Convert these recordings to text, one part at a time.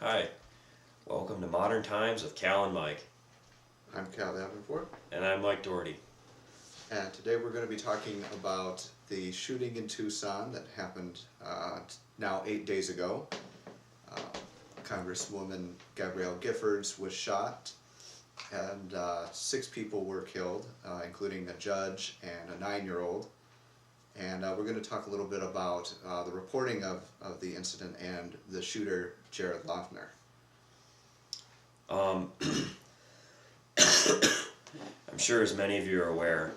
Hi, welcome to Modern Times with Cal and Mike. I'm Cal Davenport, And I'm Mike Doherty. and today we're going to be talking about the shooting in Tucson that happened now 8 days ago. Congresswoman Gabrielle Giffords was shot, and 6 people were killed, including a judge and a 9-year-old. And we're going to talk a little bit about the reporting of the incident and the shooter, Jared Loughner. I'm sure as many of you are aware,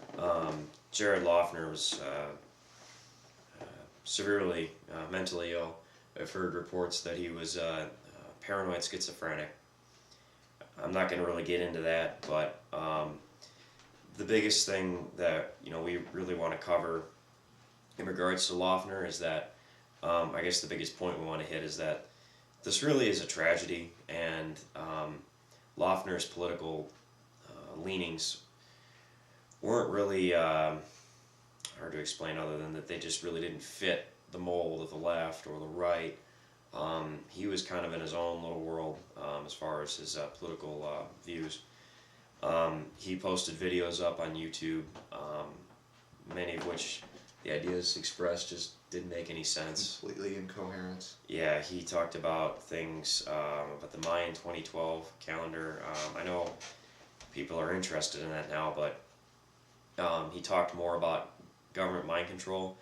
Jared Loughner was severely mentally ill. I've heard reports that he was paranoid schizophrenic. I'm not going to really get into that, but the biggest thing that we really want to cover in regards to Loughner is that I guess the biggest point we want to hit is that this really is a tragedy, and Loughner's political leanings weren't really hard to explain, other than that they just really didn't fit the mold of the left or the right. He was kind of in his own little world as far as his political views. He posted videos up on YouTube, many of which the ideas expressed just didn't make any sense. Completely incoherent. Yeah, he talked about things about the Mayan 2012 calendar. I know people are interested in that now, but he talked more about government mind control.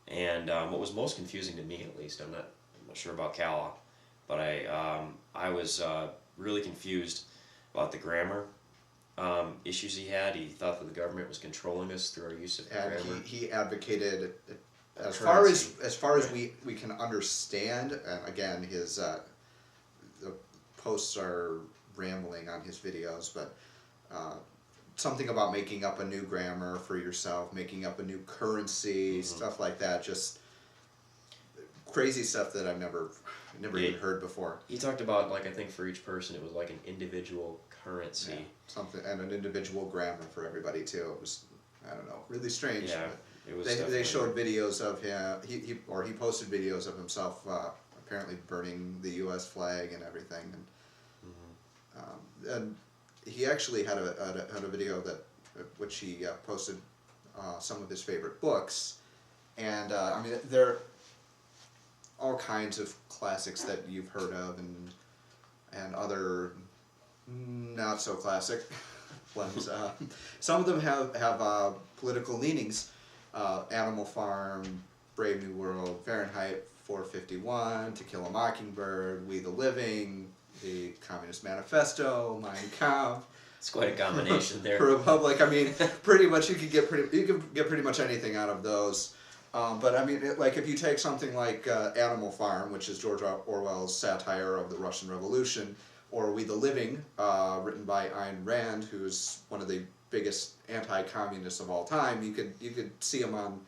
And what was most confusing to me, at least, I'm not sure about Cal, but I was really confused about the grammar issues he had. He thought that the government was controlling us through our use of grammar. He advocated, as far as we can understand, and again, his the posts are rambling on his videos, but something about making up a new grammar for yourself, making up a new currency, stuff like that, just crazy stuff that I've never even heard before. He talked about, like, I think for each person it was like an individual currency. Yeah, something, and an individual grammar for everybody too. It was, I don't know, really strange. Yeah, it was. They showed videos of him. He posted videos of himself apparently burning the U.S. flag and everything, and he actually had a video that which he posted some of his favorite books, and I mean, they're all kinds of classics that you've heard of, and other not so classic ones. Some of them have political leanings. Animal Farm, Brave New World, Fahrenheit 451, To Kill a Mockingbird, We the Living, the Communist Manifesto, Mein Kampf. It's quite a combination there. Republic. I mean, pretty much you could get pretty much anything out of those. But I mean, like if you take something like Animal Farm, which is George Orwell's satire of the Russian Revolution, or We the Living, written by Ayn Rand, who's one of the biggest anti-communists of all time, you could see him on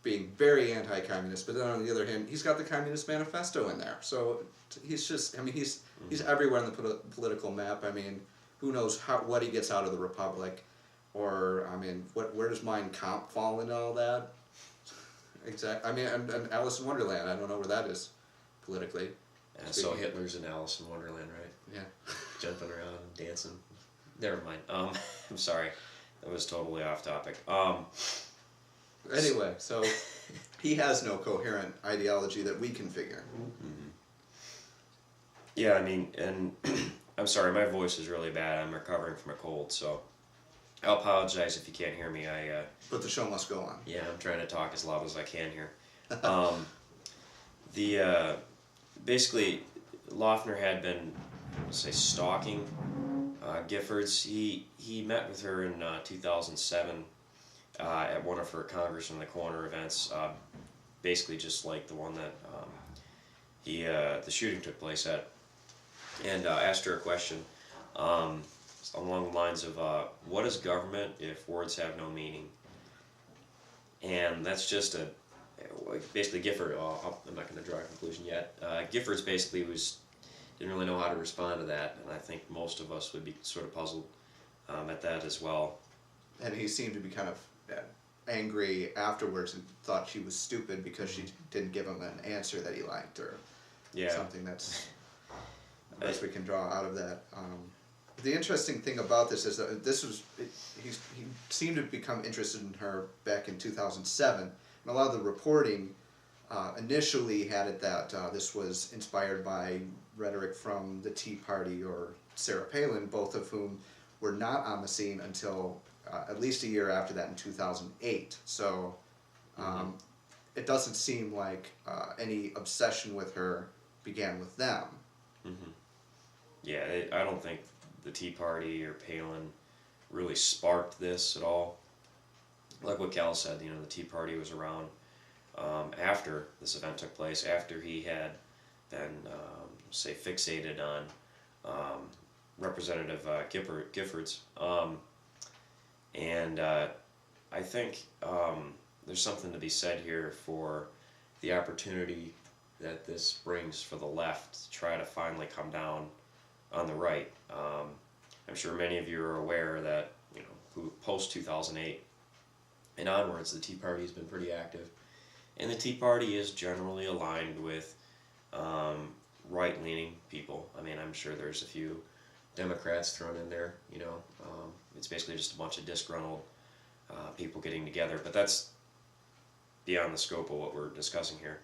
being very anti-communist, but then on the other hand, he's got the Communist Manifesto in there. So he's just, I mean, he's everywhere on the political map. I mean, who knows what he gets out of the Republic, or I mean, where does Mein Kampf fall into all that? Exactly. I mean, and Alice in Wonderland, I don't know where that is politically. Yeah, so Hitler's in Alice in Wonderland, right? Yeah. Jumping around and dancing. Never mind. I'm sorry. That was totally off topic. Anyway, so he has no coherent ideology that we can figure. Yeah, I mean, and I'm sorry, my voice is really bad. I'm recovering from a cold, so I'll apologize if you can't hear me. But the show must go on. Yeah, I'm trying to talk as loud as I can here. Basically, Loughner had been, say, stalking Giffords. He met with her in 2007 at one of her Congress in the Corner events, basically just like the one that the shooting took place at, and asked her a question along the lines of, what is government if words have no meaning? And that's just basically Gifford, I'm not going to draw a conclusion yet. Giffords basically didn't really know how to respond to that, and I think most of us would be sort of puzzled at that as well. And he seemed to be kind of angry afterwards and thought she was stupid because she didn't give him an answer that he liked, or something that's... best we can draw out of that. The interesting thing about this is that he seemed to become interested in her back in 2007, and a lot of the reporting initially had it that this was inspired by rhetoric from the Tea Party or Sarah Palin, both of whom were not on the scene until at least a year after that in 2008. So it doesn't seem like any obsession with her began with them. Mm-hmm. Yeah, I don't think the Tea Party or Palin really sparked this at all. Like what Cal said, the Tea Party was around after this event took place, after he had been, say, fixated on Representative Giffords. And I think there's something to be said here for the opportunity that this brings for the left to try to finally come down on the right. I'm sure many of you are aware that, post 2008 and onwards, the Tea Party has been pretty active. And the Tea Party is generally aligned with right-leaning people. I mean, I'm sure there's a few Democrats thrown in there, it's basically just a bunch of disgruntled people getting together, but that's beyond the scope of what we're discussing here.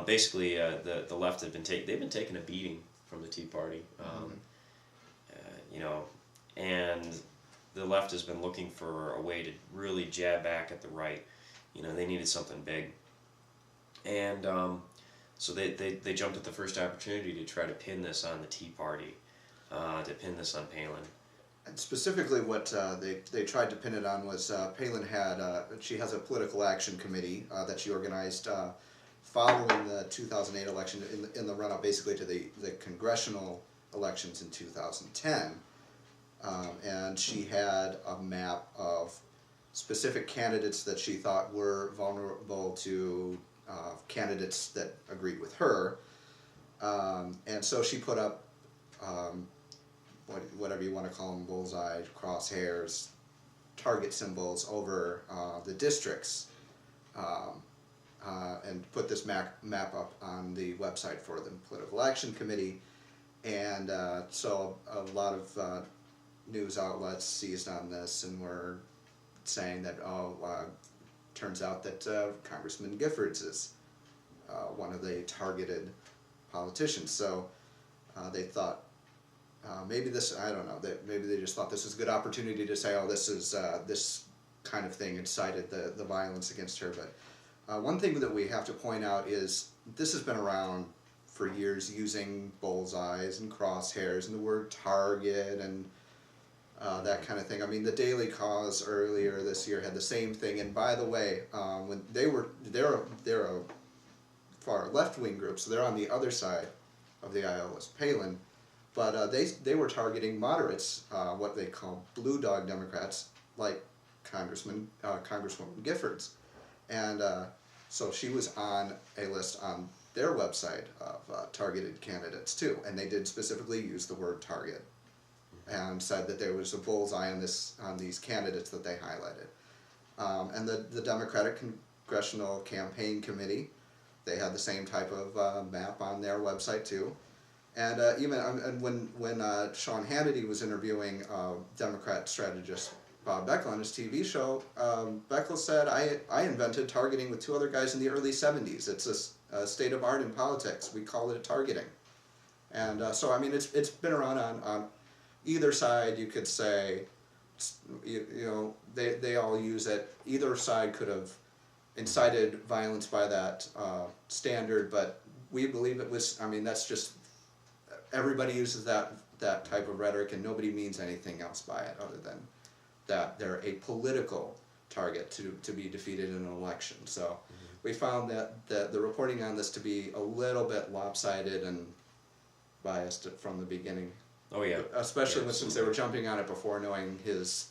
Basically, the left have they've been taking a beating from the Tea Party, and the left has been looking for a way to really jab back at the right. They needed something big, and so they jumped at the first opportunity to try to pin this on the Tea Party, to pin this on Palin. And specifically what they tried to pin it on was Palin she has a political action committee that she organized following the 2008 election in the run-up basically to the congressional elections in 2010. And she had a map of specific candidates that she thought were vulnerable to candidates that agreed with her. And so she put up whatever you want to call them, bullseye, crosshairs, target symbols over the districts, and put this map up on the website for the Political Action Committee. And so a lot of news outlets seized on this and were saying that, turns out that Congressman Giffords is one of the targeted politicians. So they thought, maybe they just thought this was a good opportunity to say, this is this kind of thing incited the violence against her. But one thing that we have to point out is this has been around for years, using bullseyes and crosshairs and the word target and that kind of thing. I mean, the Daily Cause earlier this year had the same thing. And by the way, when they're a far left-wing group, so they're on the other side of the aisle as Palin. But they were targeting moderates, what they call blue dog Democrats, like Congresswoman Giffords. And so she was on a list on their website of targeted candidates too. And they did specifically use the word target and said that there was a bullseye on these candidates that they highlighted. And the Democratic Congressional Campaign Committee, they had the same type of map on their website too. And even when Sean Hannity was interviewing Democrat strategist Bob Beckel on his TV show, Beckel said, I invented targeting with two other guys in the early 70s. It's a state of art in politics. We call it targeting. And so, I mean, it's been around on either side. You could say, they all use it. Either side could have incited violence by that standard, but we believe it was, that's just, everybody uses that type of rhetoric, and nobody means anything else by it other than that they're a political target to be defeated in an election. So we found that the reporting on this to be a little bit lopsided and biased from the beginning. Oh yeah. Especially since they were jumping on it before knowing his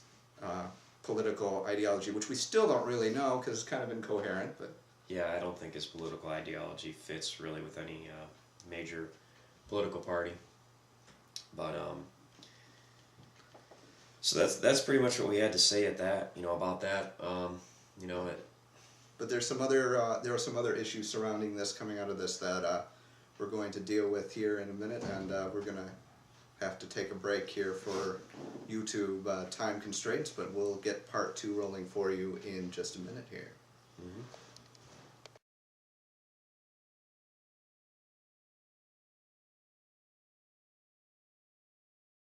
political ideology, which we still don't really know because it's kind of incoherent. But yeah, I don't think his political ideology fits really with any major political party. But so that's pretty much what we had to say at that, about that. But there's some other there are some other issues surrounding this coming out of this that we're going to deal with here in a minute, and we're going to have to take a break here for YouTube time constraints, but we'll get part 2 rolling for you in just a minute here.